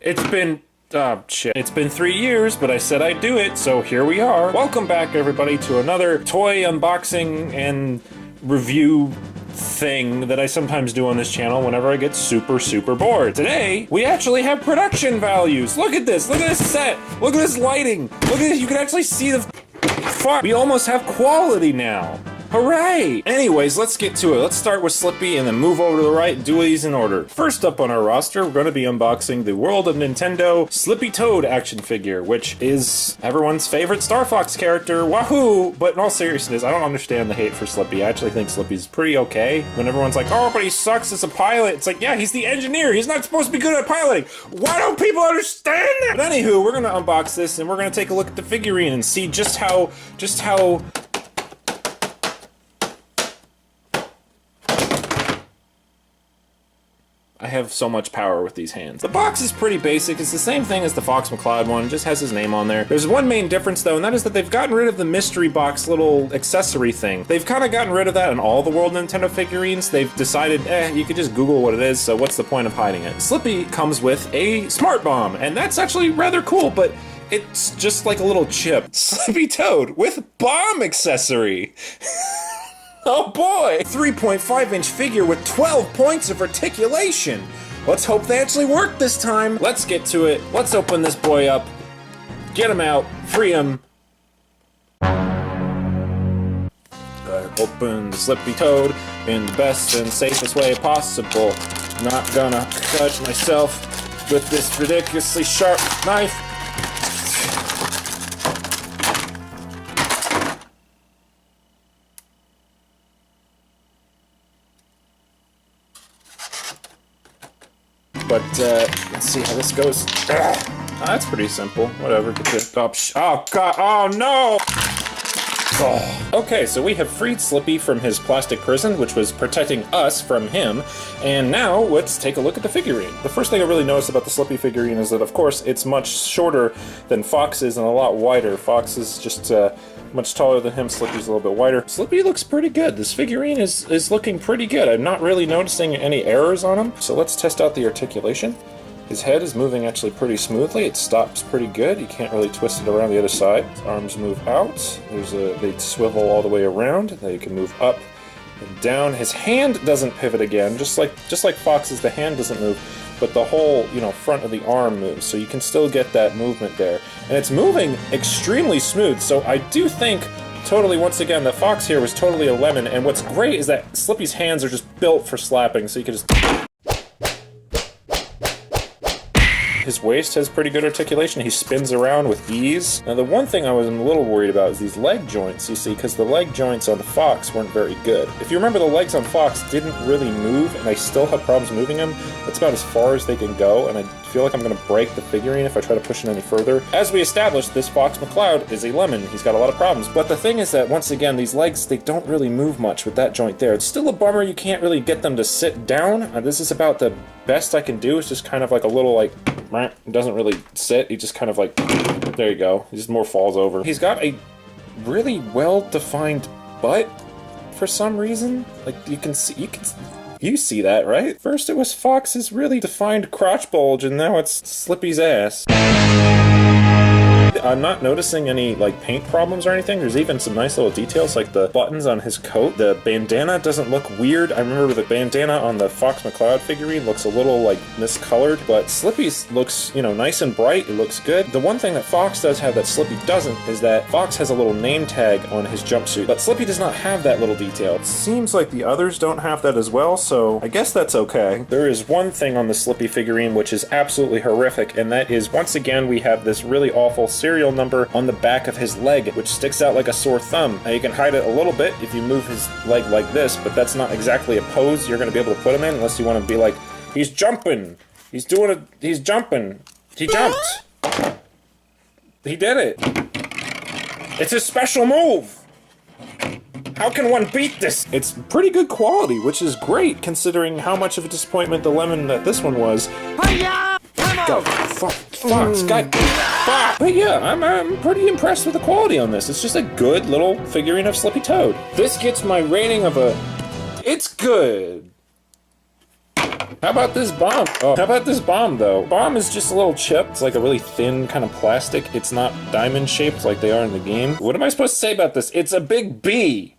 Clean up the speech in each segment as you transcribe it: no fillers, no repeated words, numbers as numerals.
It's been... shit. It's been 3 years, but I said I'd do it, so here we are. Welcome back, everybody, to another toy unboxing and review thing that I sometimes do on this channel whenever I get super bored. Today, we actually have production values. Look at this. Look at this set. Look at this lighting. Look at this. You can actually see the... Fuck. We almost have quality now. Hooray! Anyways, let's get to it. Let's start with Slippy and then move over to the right and do these in order. First up on our roster, we're going to be unboxing the World of Nintendo Slippy Toad action figure, which is everyone's favorite Star Fox character. Wahoo! But in all seriousness, I don't understand the hate for Slippy. I actually think Slippy's pretty okay. When everyone's like, oh, but he sucks as a pilot. It's like, yeah, he's the engineer. He's not supposed to be good at piloting. Why don't people understand that? But anywho, we're going to unbox this and we're going to take a look at the figurine and see just how I have so much power with these hands. The box is pretty basic. It's the same thing as the Fox McCloud one, just has his name on there. There's one main difference though, and that is that they've gotten rid of the mystery box little accessory thing. They've kind of gotten rid of that in all the World Nintendo figurines. They've decided, you could just Google what it is, so what's the point of hiding it? Slippy comes with a smart bomb, and that's actually rather cool, but it's just like a little chip. Slippy Toad with bomb accessory. Oh boy! 3.5-inch figure with 12 points of articulation! Let's hope they actually work this time! Let's get to it. Let's open this boy up. Get him out. Free him. Open the Slippy Toad in the best and safest way possible. Not gonna cut myself with this ridiculously sharp knife. But, let's see how this goes. Oh, that's pretty simple. Whatever, get it up. Oh, God, oh, no! Oh. Okay, so we have freed Slippy from his plastic prison, which was protecting us from him, and now let's take a look at the figurine. The first thing I really noticed about the Slippy figurine is that, of course, it's much shorter than Fox's and a lot wider. Fox is just, much taller than him. Slippy's a little bit wider. Slippy looks pretty good. This figurine is looking pretty good. I'm not really noticing any errors on him. So let's test out the articulation. His head is moving actually pretty smoothly. It stops pretty good. You can't really twist it around the other side. His arms move out. They swivel all the way around. They can move up and down. His hand doesn't pivot again, just like Fox's. The hand doesn't move, but the whole, front of the arm moves, so you can still get that movement there. And it's moving extremely smooth, so I do think, totally, once again, that Fox here was totally a lemon, and what's great is that Slippy's hands are just built for slapping, so you can just... His waist has pretty good articulation. He spins around with ease. Now, the one thing I was a little worried about is these leg joints, you see, because the leg joints on the Fox weren't very good. If you remember, the legs on Fox didn't really move, and I still had problems moving them. That's about as far as they can go, and I feel like I'm going to break the figurine if I try to push it any further. As we established, this Fox McCloud is a lemon. He's got a lot of problems. But the thing is that, once again, these legs, they don't really move much with that joint there. It's still a bummer you can't really get them to sit down. This is about the best I can do. It's just kind of like a little, like... It doesn't really sit. He just kind of like, there you go. He just more falls over. He's got a really well-defined butt for some reason. Like you see that, right? First it was Fox's really defined crotch bulge, and now it's Slippy's ass. I'm not noticing any, paint problems or anything. There's even some nice little details, like the buttons on his coat. The bandana doesn't look weird. I remember the bandana on the Fox McCloud figurine looks a little, miscolored, but Slippy's looks, nice and bright. It looks good. The one thing that Fox does have that Slippy doesn't is that Fox has a little name tag on his jumpsuit, but Slippy does not have that little detail. It seems like the others don't have that as well, so I guess that's okay. There is one thing on the Slippy figurine which is absolutely horrific, and that is, once again, we have this really awful serial number on the back of his leg, which sticks out like a sore thumb. Now you can hide it a little bit if you move his leg like this, but that's not exactly a pose you're going to be able to put him in unless you want to be like, he's jumping, he's doing it, he's jumping, he jumped, he did it, it's his special move. How can one beat this? It's pretty good quality, which is great considering how much of a disappointment the lemon that this one was. God, Fox, God, fuck. But yeah, I'm pretty impressed with the quality on this. It's just a good little figurine of Slippy Toad. This gets my rating of a... It's good. How about this bomb? Oh, how about this bomb, though? Bomb is just a little chip. It's like a really thin kind of plastic. It's not diamond shaped like they are in the game. What am I supposed to say about this? It's a big B.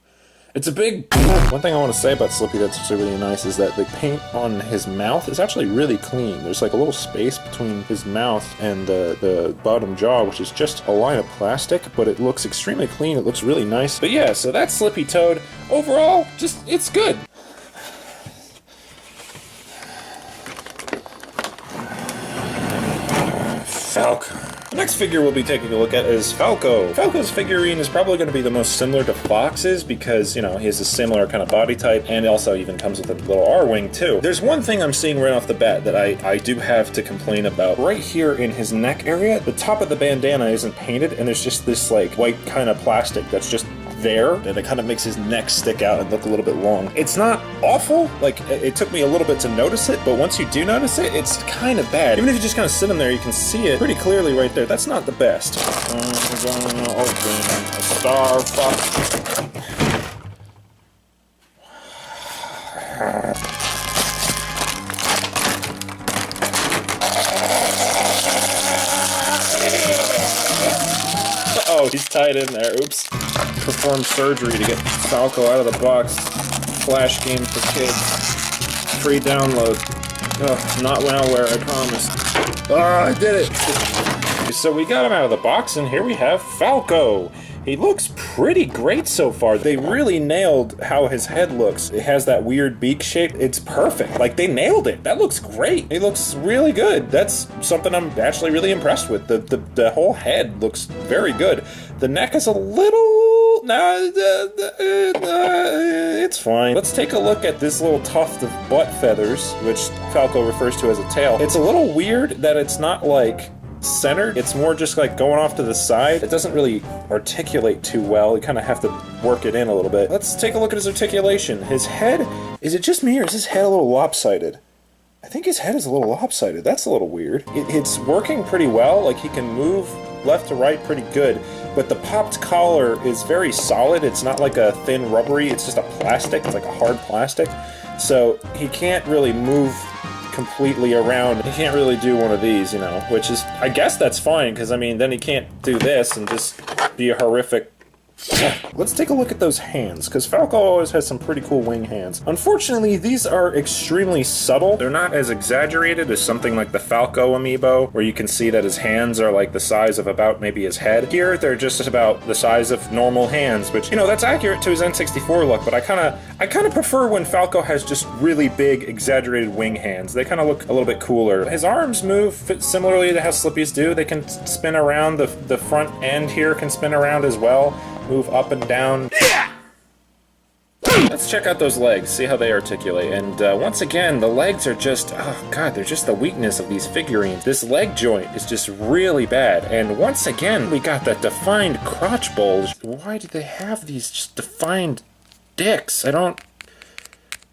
It's a big... One thing I want to say about Slippy that's actually really nice is that the paint on his mouth is actually really clean. There's like a little space between his mouth and the bottom jaw, which is just a line of plastic, but it looks extremely clean. It looks really nice. But yeah, so that's Slippy Toad. Overall, just, it's good. Falco. The next figure we'll be taking a look at is Falco. Falco's figurine is probably going to be the most similar to Fox's because, you know, he has a similar kind of body type and also even comes with a little Arwing too. There's one thing I'm seeing right off the bat that I do have to complain about. Right here in his neck area, the top of the bandana isn't painted and there's just this like white kind of plastic that's just there, and it kind of makes his neck stick out and look a little bit long. It's not awful, like it took me a little bit to notice it, but once you do notice it, it's kind of bad. Even if you just kind of sit in there, you can see it pretty clearly right there. That's not the best. I'm gonna open a Star Fox. Oh, he's tied in there. Oops. Performed surgery to get Falco out of the box. Flash game for kids. Free download. Oh, not malware, I promise. Oh, I did it! So we got him out of the box, and here we have Falco. He looks pretty great so far. They really nailed how his head looks. It has that weird beak shape. It's perfect. Like, they nailed it. That looks great. He looks really good. That's something I'm actually really impressed with. The whole head looks very good. The neck is a little... it's fine. Let's take a look at this little tuft of butt feathers, which Falco refers to as a tail. It's a little weird that it's not, like, centered. It's more just like going off to the side. It doesn't really articulate too well. You kind of have to work it in a little bit. Let's take a look at his articulation. His head, is it just me or is his head a little lopsided? I think his head is a little lopsided. That's a little weird. It's working pretty well. Like, he can move left to right pretty good, but the popped collar is very solid. It's not like a thin rubbery, it's just a plastic. It's like a hard plastic. So he can't really move completely around. He can't really do one of these, you know, which is, I guess that's fine, because I mean, then he can't do this and just be a horrific... Let's take a look at those hands, because Falco always has some pretty cool wing hands. Unfortunately, these are extremely subtle. They're not as exaggerated as something like the Falco amiibo, where you can see that his hands are like the size of about maybe his head. Here, they're just about the size of normal hands, which, you know, that's accurate to his N64 look, but I kind of prefer when Falco has just really big, exaggerated wing hands. They kind of look a little bit cooler. His arms move similarly to how Slippy's do. They can spin around. The front end here can spin around as well. Move up and down. Yeah! Let's check out those legs, see how they articulate. And once again, the legs are just, oh god, they're just the weakness of these figurines. This leg joint is just really bad. And once again, we got that defined crotch bulge. Why do they have these just defined dicks? I don't...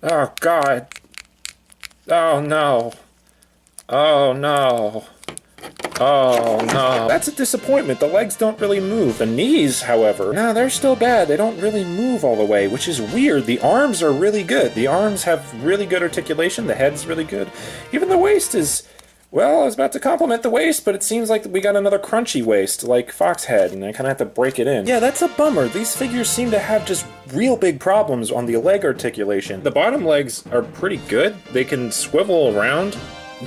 Oh god. Oh no. Oh no. Oh no. That's a disappointment. The legs don't really move. The knees, however, no, they're still bad. They don't really move all the way, which is weird. The arms are really good. The arms have really good articulation. The head's really good. Even the waist is... Well, I was about to compliment the waist, but it seems like we got another crunchy waist, like Foxhead, and I kind of have to break it in. Yeah, that's a bummer. These figures seem to have just real big problems on the leg articulation. The bottom legs are pretty good. They can swivel around,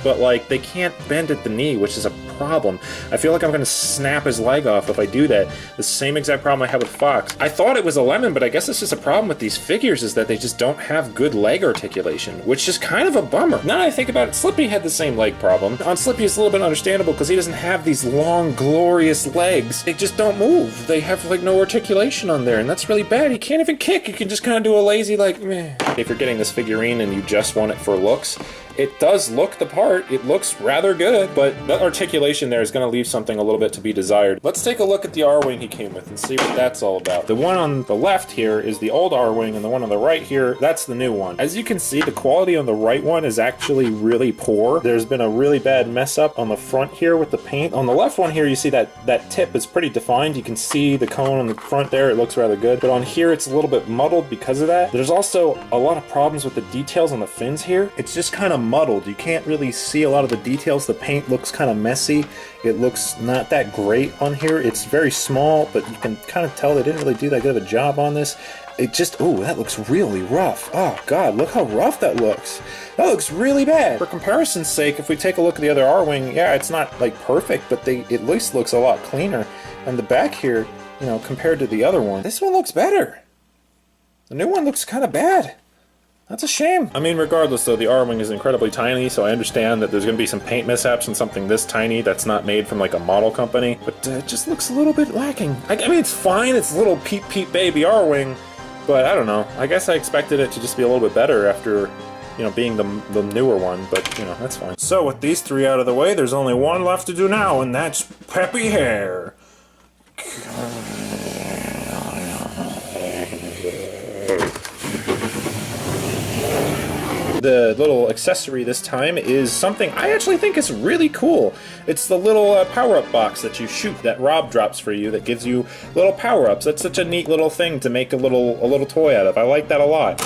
but like they can't bend at the knee, which is a problem. I feel like I'm gonna snap his leg off if I do that. The same exact problem I had with Fox. I thought it was a lemon, but I guess it's just a problem with these figures is that they just don't have good leg articulation, which is kind of a bummer. Now that I think about it, Slippy had the same leg problem. On Slippy it's a little bit understandable because he doesn't have these long, glorious legs. They just don't move. They have like no articulation on there, and that's really bad. He can't even kick. You can just kind of do a lazy like, meh. If you're getting this figurine and you just want it for looks, it does look the part. It looks rather good, but that articulation there is going to leave something a little bit to be desired. Let's take a look at the Arwing he came with and see what that's all about. The one on the left here is the old Arwing, and the one on the right here, that's the new one. As you can see, the quality on the right one is actually really poor. There's been a really bad mess up on the front here with the paint. On the left one here, you see that tip is pretty defined. You can see the cone on the front there. It looks rather good. But on here, it's a little bit muddled because of that. There's also a lot of problems with the details on the fins here. It's just kind of muddled. You can't really see a lot of the details. The paint looks kind of messy. It looks not that great on here. It's very small, but you can kind of tell they didn't really do that good of a job on this. It just, oh, that looks really rough. Oh god, look how rough that looks. That looks really bad. For comparison's sake, if we take a look at the other Arwing, yeah, it's not like perfect, but it at least looks a lot cleaner. And the back here, you know, compared to the other one, this one looks better. The new one looks kind of bad. That's a shame. I mean, regardless though, the Arwing is incredibly tiny, so I understand that there's going to be some paint mishaps on something this tiny that's not made from like a model company, but it just looks a little bit lacking. I mean, it's fine, it's a little peep baby Arwing, but I don't know. I guess I expected it to just be a little bit better after, you know, being the newer one, but, you know, that's fine. So with these three out of the way, there's only one left to do now, and that's Peppy Hair. The little accessory this time is something I actually think is really cool. It's the little power-up box that you shoot, that Rob drops for you, that gives you little power-ups. That's such a neat little thing to make a little toy out of. I like that a lot.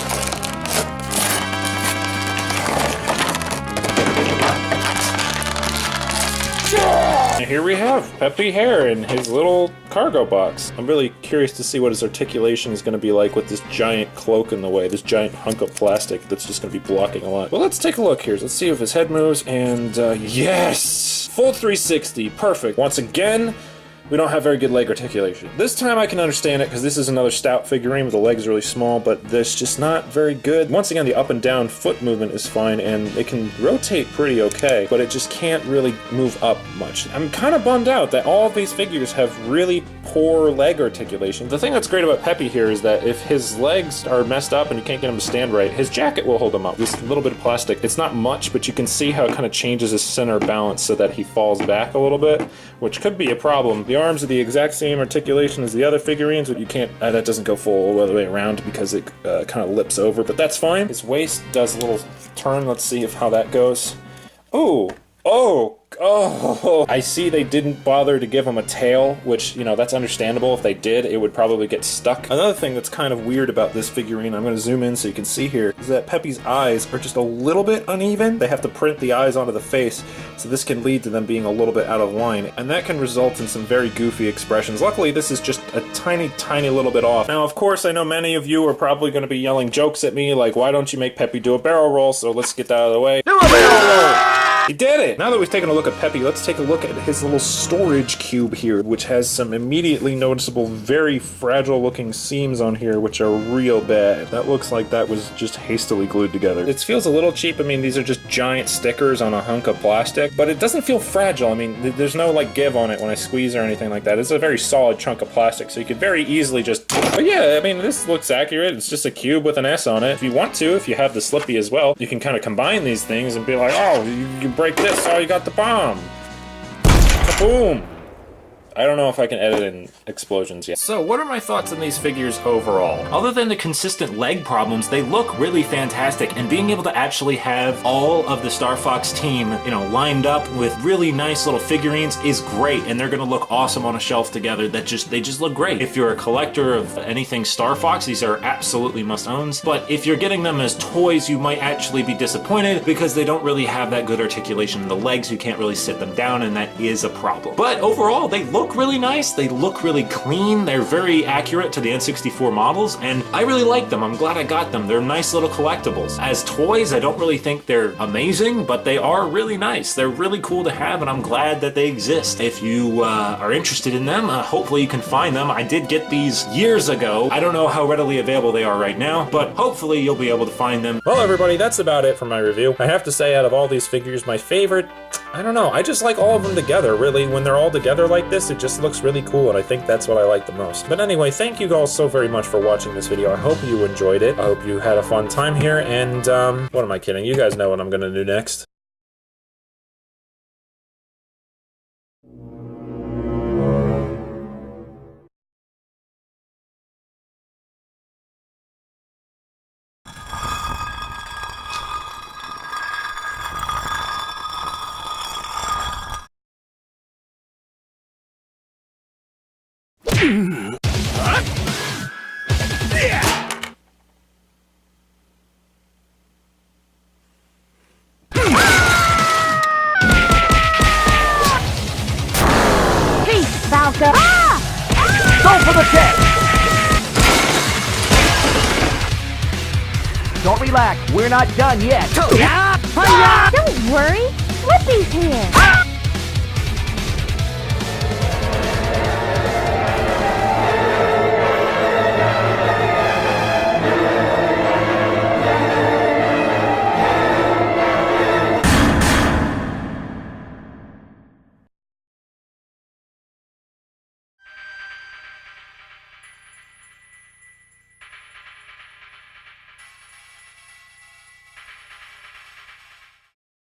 And here we have Peppy Hair in his little cargo box. I'm really curious to see what his articulation is going to be like with this giant cloak in the way, this giant hunk of plastic that's just going to be blocking a lot. Well, let's take a look here. Let's see if his head moves, and yes! Full 360, perfect. Once again, we don't have very good leg articulation. This time I can understand it because this is another stout figurine with the legs really small, but this just not very good. Once again, the up and down foot movement is fine, and it can rotate pretty okay, but it just can't really move up much. I'm kind of bummed out that all of these figures have really poor leg articulation. The thing that's great about Peppy here is that if his legs are messed up and you can't get him to stand right, his jacket will hold him up. This little bit of plastic, it's not much, but you can see how it kind of changes his center balance so that he falls back a little bit, which could be a problem. The arms are the exact same articulation as the other figurines, but you can't, that doesn't go full all the way around because it kind of lips over, but that's fine. His waist does a little turn. Let's see how that goes. Oh, I see they didn't bother to give him a tail, which, you know, that's understandable. If they did, it would probably get stuck. Another thing that's kind of weird about this figurine, I'm going to zoom in so you can see here, is that Peppy's eyes are just a little bit uneven. They have to print the eyes onto the face, so this can lead to them being a little bit out of line, and that can result in some very goofy expressions. Luckily, this is just a tiny little bit off. Now, of course, I know many of you are probably going to be yelling jokes at me, like, why don't you make Peppy do a barrel roll? So let's get that out of the way. Do a barrel roll! He did it! Now that we've taken a look at Peppy, let's take a look at his little storage cube here, which has some immediately noticeable, very fragile looking seams on here, which are real bad. That looks like that was just hastily glued together. It feels a little cheap. I mean, these are just giant stickers on a hunk of plastic, but it doesn't feel fragile. I mean, there's no like give on it when I squeeze or anything like that. It's a very solid chunk of plastic, so you could very easily just... But yeah, I mean, this looks accurate. It's just a cube with an S on it. If you want to, if you have the Slippy as well, you can kind of combine these things and be like, oh, you break this, oh, you got the bomb. Kaboom! I don't know if I can edit in explosions yet. So, what are my thoughts on these figures overall? Other than the consistent leg problems, they look really fantastic, and being able to actually have all of the Star Fox team, you know, lined up with really nice little figurines is great, and they're gonna look awesome on a shelf together. They just look great. If you're a collector of anything Star Fox, these are absolutely must-owns, but if you're getting them as toys, you might actually be disappointed because they don't really have that good articulation in the legs. You can't really sit them down, and that is a problem. But overall, they look really nice, they look really clean, they're very accurate to the N64 models, and I really like them. I'm glad I got them. They're nice little collectibles. As toys, I don't really think they're amazing, but they are really nice. They're really cool to have, and I'm glad that they exist. If you are interested in them, hopefully you can find them. I did get these years ago. I don't know how readily available they are right now, but hopefully you'll be able to find them. Well, everybody, that's about it for my review. I have to say, out of all these figures, my favorite, I don't know, I just like all of them together, really. When they're all together like this, it just looks really cool, and I think that's what I like the most. But anyway, thank you all so very much for watching this video. I hope you enjoyed it. I hope you had a fun time here, and what am I kidding? You guys know what I'm gonna do next. faster! Ah! Go for the test! Don't relax, we're not done yet. Don't worry, Slippy's here!